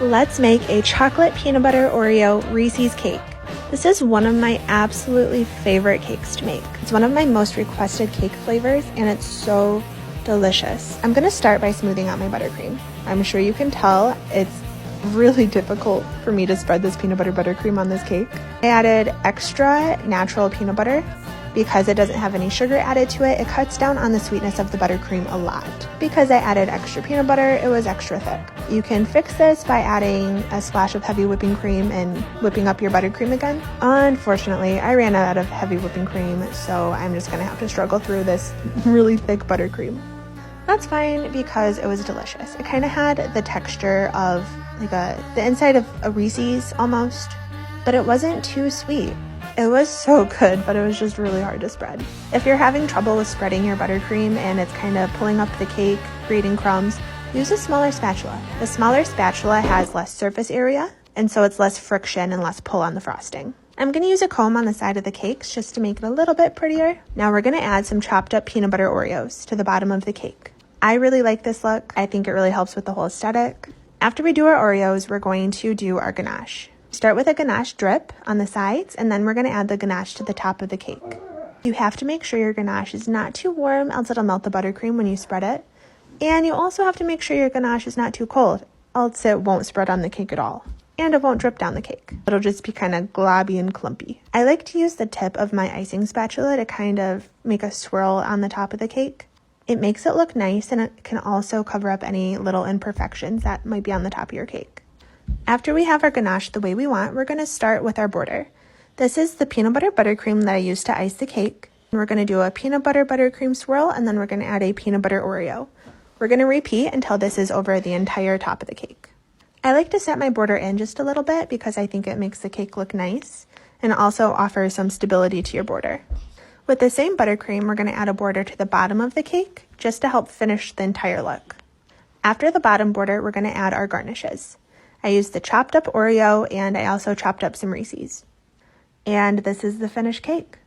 Let's make a chocolate peanut butter Oreo Reese's cake. This is one of my absolutely favorite cakes to make. It's one of my most requested cake flavors and it's so delicious. I'm gonna start by smoothing out my buttercream. I'm sure you can tell it's really difficult for me to spread this peanut butter buttercream on this cake. I added extra natural peanut butter because it doesn't have any sugar added to it. It cuts down on the sweetness of the buttercream a lot. Because I added extra peanut butter, it was extra thick. You can fix this by adding a splash of heavy whipping cream and whipping up your buttercream again. Unfortunately, I ran out of heavy whipping cream, so I'm just gonna have to struggle through this really thick buttercream. That's fine because it was delicious. It kind of had the texture of like the inside of a Reese's almost, but it wasn't too sweet. It was so good, but it was just really hard to spread. If you're having trouble with spreading your buttercream and it's kind of pulling up the cake, creating crumbs, use a smaller spatula. The smaller spatula has less surface area, and so it's less friction and less pull on the frosting. I'm gonna use a comb on the side of the cakes just to make it a little bit prettier. Now we're gonna add some chopped up peanut butter Oreos to the bottom of the cake. I really like this look. I think it really helps with the whole aesthetic. After we do our Oreos, we're going to do our ganache. Start with a ganache drip on the sides, and then we're going to add the ganache to the top of the cake. You have to make sure your ganache is not too warm, else it'll melt the buttercream when you spread it. And you also have to make sure your ganache is not too cold, else it won't spread on the cake at all. And it won't drip down the cake. It'll just be kind of globby and clumpy. I like to use the tip of my icing spatula to kind of make a swirl on the top of the cake. It makes it look nice, and it can also cover up any little imperfections that might be on the top of your cake. After we have our ganache the way we want, we're going to start with our border. This is the peanut butter buttercream that I used to ice the cake. We're going to do a peanut butter buttercream swirl, and then we're going to add a peanut butter Oreo. We're going to repeat until this is over the entire top of the cake. I like to set my border in just a little bit because I think it makes the cake look nice and also offers some stability to your border. With the same buttercream, we're going to add a border to the bottom of the cake just to help finish the entire look. After the bottom border, we're going to add our garnishes. I used the chopped up Oreo and I also chopped up some Reese's. And this is the finished cake.